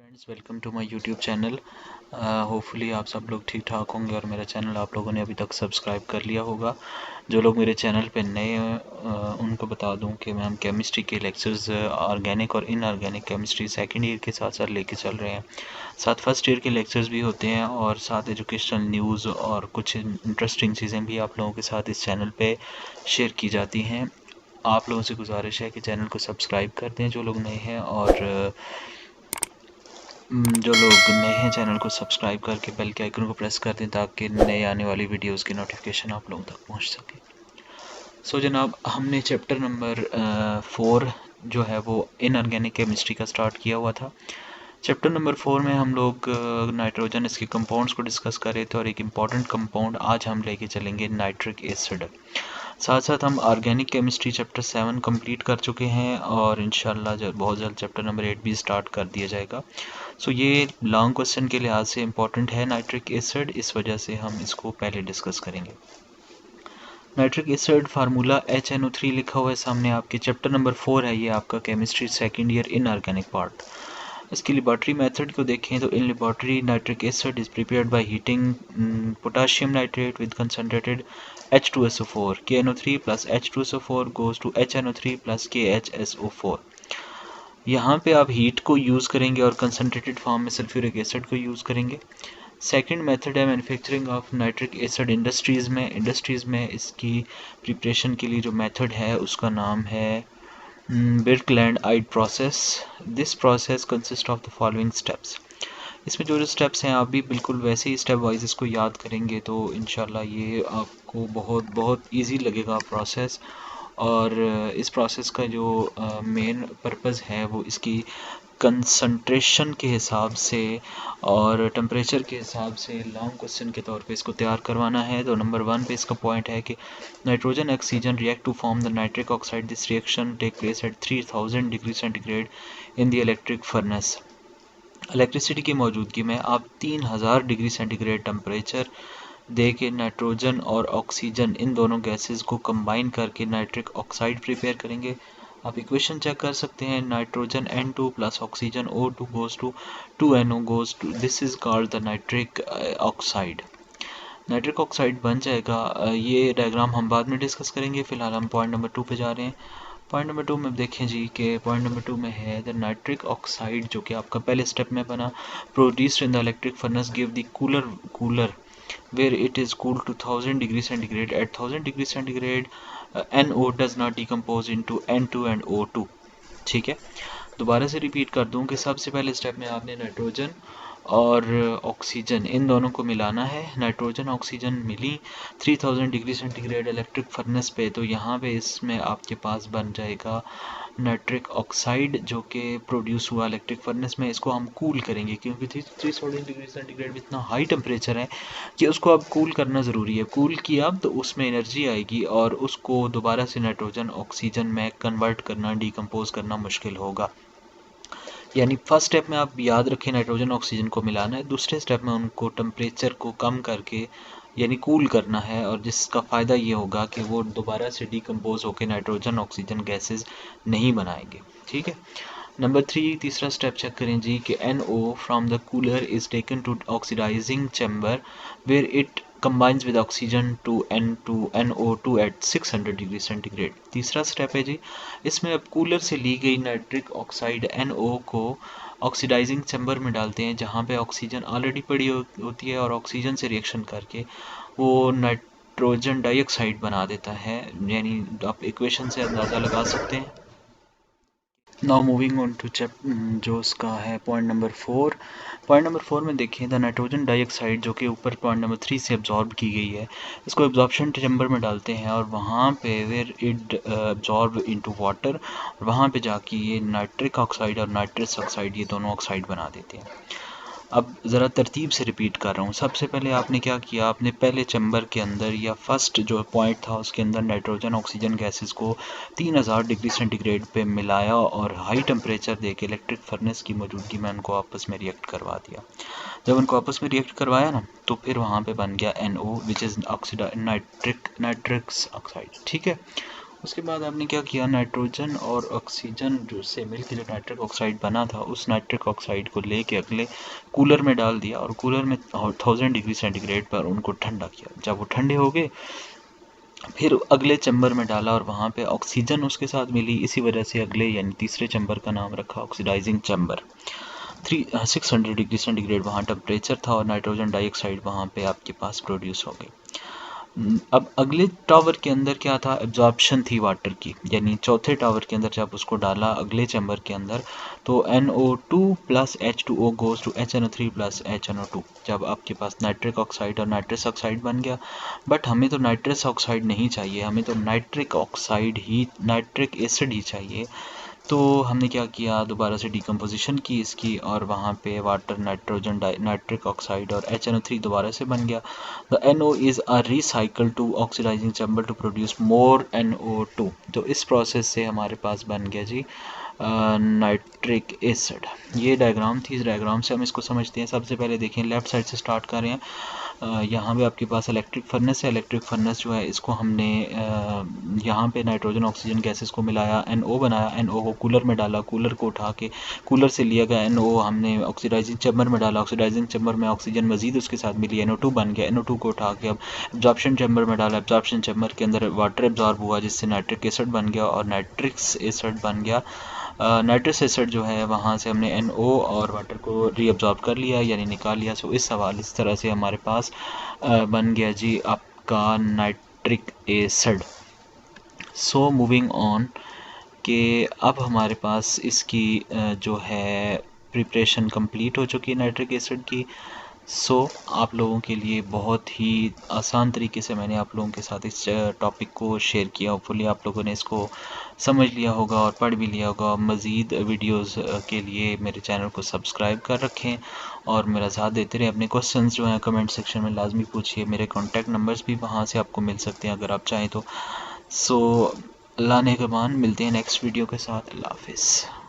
Friends, welcome to my YouTube channel. Hopefully आप सब लोग ठीक ठाक होंगे और मेरा चैनल आप लोगों ने अभी तक सब्सक्राइब कर लिया होगा। जो लोग मेरे चैनल पे नए हैं उनको बता दूं कि हम केमिस्ट्री के लेक्चर्स ऑर्गेनिक और इनऑर्गेनिक केमिस्ट्री सेकंड ईयर के साथ साथ लेके चल रहे हैं। साथ फर्स्ट ईयर के लेक्चर्स भी होते हैं और साथ एजुकेशनल न्यूज़ और कुछ इंटरेस्टिंग चीज़ें भी आप लोगों के साथ इस चैनल पर शेयर की जाती हैं। आप लोगों से गुजारिश है कि चैनल को सब्सक्राइब कर दें जो लोग नए हैं, और जो लोग नए हैं चैनल को सब्सक्राइब करके बेल के आइकन को प्रेस कर दें ताकि नए आने वाली वीडियोस की नोटिफिकेशन आप लोगों तक पहुंच सके। सो जनाब, हमने चैप्टर नंबर 4 जो है वो इनऑर्गेनिक केमिस्ट्री का स्टार्ट किया हुआ था। चैप्टर नंबर 4 में हम लोग नाइट्रोजन इसके कंपाउंड्स को डिस्कस कर रहे थे और एक इम्पॉर्टेंट कंपाउंड आज हम लेके चलेंगे नाइट्रिक एसिड। साथ साथ हम ऑर्गेनिक केमिस्ट्री चैप्टर 7 कंप्लीट कर चुके हैं और इंशाल्लाह बहुत जल्द चैप्टर नंबर 8 भी स्टार्ट कर दिया जाएगा। सो ये लॉन्ग क्वेश्चन के लिहाज से इम्पॉर्टेंट है नाइट्रिक एसिड, इस वजह से हम इसको पहले डिस्कस करेंगे। नाइट्रिक एसिड फार्मूला HNO3 लिखा हुआ है सामने आपके। चैप्टर नंबर 4 है ये आपका, chemistry second year inorganic part. इसकी लेबॉर्ट्री मेथड को देखें तो in laboratory nitric acid is prepared by heating potassium nitrate with concentrated H2SO4 KNO3 plus H2SO4 goes to HNO3 plus KHSO4। यहाँ पे आप हीट को यूज़ करेंगे और कंसनट्रेटेड फॉर्म में सल्फ्यूरिक एसिड को यूज़ करेंगे। सेकंड मेथड है manufacturing of nitric acid industries में इसकी प्रिपरेशन के लिए जो मेथड है उसका नाम है Birkeland-Eyde process. This process consist of the following steps. इसमें जो स्टेप्स हैं आप भी बिल्कुल वैसे ही स्टेप वाइज इसको याद करेंगे तो इंशाल्लाह ये आपको बहुत बहुत ईजी लगेगा प्रोसेस। और इस प्रोसेस का जो मेन पर्पज़ है वो इसकी कंसंट्रेशन के हिसाब से और टेम्परेचर के हिसाब से लॉन्ग क्वेश्चन के तौर पे इसको तैयार करवाना है। तो नंबर 1 पे इसका पॉइंट है कि nitrogen oxygen react to form the nitric oxide. This reaction take place at 3000 degree centigrade in the electric furnace. Electricity की मौजूदगी में आप 3000 डिग्री सेंटीग्रेड टेम्परेचर दे के नाइट्रोजन और ऑक्सीजन इन दोनों गैसेस को कंबाइन करके नाइट्रिक ऑक्साइड प्रिपेयर करेंगे। आप इक्वेशन चेक कर सकते हैं, nitrogen N2 plus oxygen O2 goes to 2NO goes to, this is called the nitric oxide. Nitric oxide बन जाएगा। ये डायग्राम हम बाद में डिस्कस करेंगे, फिलहाल हम पॉइंट नंबर 2 पे जा रहे हैं। पॉइंट नंबर 2 में देखें जी कि पॉइंट नंबर 2 में है द नाइट्रिक ऑक्साइड जो कि आपका पहले स्टेप में बना, produced in the electric furnace give the cooler where it is cooled to 1000 degree centigrade. At 1000 degree centigrade NO does not decompose into N2 and O2। ठीक है, दोबारा से रिपीट कर दूं कि सबसे पहले स्टेप में आपने नाइट्रोजन और ऑक्सीजन इन दोनों को मिलाना है। नाइट्रोजन ऑक्सीजन मिली 3000 डिग्री सेंटीग्रेड इलेक्ट्रिक फर्नेस पे, तो यहाँ पे इसमें आपके पास बन जाएगा नाइट्रिक ऑक्साइड जो कि प्रोड्यूस हुआ इलेक्ट्रिक फर्नेस में। इसको हम कूल करेंगे क्योंकि 3000 डिग्री सेंटीग्रेड में इतना हाई टेम्परेचर है कि उसको अब कूल करना ज़रूरी है। कूल किया तो उसमें एनर्जी आएगी और उसको दोबारा से नाइट्रोजन ऑक्सीजन में कन्वर्ट करना, डिकम्पोज करना मुश्किल होगा। यानी फर्स्ट स्टेप में आप याद रखें नाइट्रोजन ऑक्सीजन को मिलाना है, दूसरे स्टेप में उनको टेम्परेचर को कम करके यानी कूल करना है, और जिसका फ़ायदा ये होगा कि वो दोबारा से डिकम्पोज होकर नाइट्रोजन ऑक्सीजन गैसेस नहीं बनाएंगे। ठीक है, नंबर 3 तीसरा स्टेप चेक करें जी कि NO from the cooler is taken to oxidising chamber where it combines with oxygen to NO2 at 600 degree centigrade. तीसरा स्टेप है जी, इसमें अब कूलर से ली गई नाइट्रिक ऑक्साइड NO को ऑक्सीडाइजिंग चैम्बर में डालते हैं जहाँ पे ऑक्सीजन ऑलरेडी पड़ी होती है और ऑक्सीजन से रिएक्शन करके वो नाइट्रोजन डाइऑक्साइड बना देता है। यानी आप इक्वेशन से अंदाज़ा लगा सकते हैं। नाउ मूविंग ऑन टू जो उसका है पॉइंट नंबर 4। पॉइंट नंबर 4 में देखें द नाइट्रोजन डाइऑक्साइड जो कि ऊपर पॉइंट नंबर 3 से एब्जॉर्ब की गई है, इसको एब्जॉर्प्शन चैम्बर में डालते हैं और वहाँ पे where it absorb into water, वहाँ पे जाके ये नाइट्रिक ऑक्साइड और नाइट्रस ऑक्साइड ये दोनों ऑक्साइड बना देते हैं। अब ज़रा तरतीब से रिपीट कर रहा हूँ। सबसे पहले आपने क्या किया, आपने पहले चैम्बर के अंदर या फर्स्ट जो पॉइंट था उसके अंदर नाइट्रोजन ऑक्सीजन गैसेस को 3000 डिग्री सेंटीग्रेड पे मिलाया और हाई टेम्परेचर देके इलेक्ट्रिक फर्नेस की मौजूदगी में उनको आपस में रिएक्ट करवा दिया। जब उनको आपस में रिएक्ट करवाया ना तो फिर वहाँ पे बन गया NO विच इज़ नाइट्रिक्स ऑक्साइड। ठीक है, उसके बाद आपने क्या किया, नाइट्रोजन और ऑक्सीजन जो से मिलकर जो नाइट्रिक ऑक्साइड बना था, उस नाइट्रिक ऑक्साइड को लेके अगले कूलर में डाल दिया और कूलर में 1000 डिग्री सेंटीग्रेड पर उनको ठंडा किया। जब वो ठंडे हो गए फिर अगले चैम्बर में डाला और वहाँ पे ऑक्सीजन उसके साथ मिली, इसी वजह से अगले यानी तीसरे चैम्बर का नाम रखा ऑक्सीडाइजिंग चैम्बर। 600 डिग्री सेंटीग्रेड वहाँ टेम्परेचर था और नाइट्रोजन डाइऑक्साइड वहाँ पे आपके पास प्रोड्यूस हो गई। अब अगले टावर के अंदर क्या था, एब्जॉर्प्शन थी वाटर की, यानी चौथे टावर के अंदर जब उसको डाला अगले चैम्बर के अंदर तो NO2 plus H2O goes to HNO3 plus HNO2। जब आपके पास नाइट्रिक ऑक्साइड और नाइट्रस ऑक्साइड बन गया, बट हमें तो नाइट्रस ऑक्साइड नहीं चाहिए, हमें तो नाइट्रिक ऑक्साइड ही, नाइट्रिक एसिड ही चाहिए। तो हमने क्या किया, दोबारा से डिकम्पोजिशन की इसकी और वहाँ पे वाटर, नाइट्रोजन नाइट्रिक ऑक्साइड और HNO3 दोबारा से बन गया। The NO is a recycle to oxidising chamber to produce more NO2। तो इस प्रोसेस से हमारे पास बन गया जी नाइट्रिक एसिड। ये डायग्राम थी, इस डायग्राम से हम इसको समझते हैं। सबसे पहले देखें लेफ़्ट साइड से स्टार्ट कर रहे हैं। यहाँ पे आपके पास इलेक्ट्रिक फर्नेस है। इलेक्ट्रिक फर्नेस जो है इसको हमने यहाँ पे नाइट्रोजन ऑक्सीजन गैसेस को मिलाया, NO बनाया, NO को कूलर में डाला, कूलर को उठा के कूलर से लिया गया NO हमने ऑक्सीडाइजिंग चैम्बर में डाला, ऑक्सीडाइजिंग चैम्बर में ऑक्सीजन मजीद उसके साथ मिली, NO2 बन गया, NO2 को उठा के अब एब्जॉर्प्शन चैम्बर में डाला, एब्जॉर्प्शन चैम्बर के अंदर वाटर एब्जॉर्ब हुआ जिससे नाइट्रिक एसिड बन गया और नाइट्रिक एसिड बन गया। नाइट्रस एसिड जो है वहाँ से हमने NO और वाटर को रीअब्जॉर्ब कर लिया यानी निकाल लिया। सो इस तरह से हमारे पास बन गया जी आपका nitric acid. So moving on कि अब हमारे पास इसकी जो है प्रिपरेशन कंप्लीट हो चुकी है नाइट्रिक एसिड की। सो आप लोगों के लिए बहुत ही आसान तरीके से मैंने आप लोगों के साथ इस टॉपिक को शेयर किया। होपफुली आप लोगों ने इसको समझ लिया होगा और पढ़ भी लिया होगा। मज़ीद वीडियोस के लिए मेरे चैनल को सब्सक्राइब कर रखें और मेरा साथ देते रहें। अपने क्वेश्चंस जो हैं कमेंट सेक्शन में लाजमी पूछिए। मेरे कॉन्टैक्ट नंबर्स भी वहाँ से आपको मिल सकते हैं अगर आप चाहें तो। सो अल्लाह ने के मान मिलते हैं नेक्स्ट वीडियो के साथ। अल्लाह हाफिज़।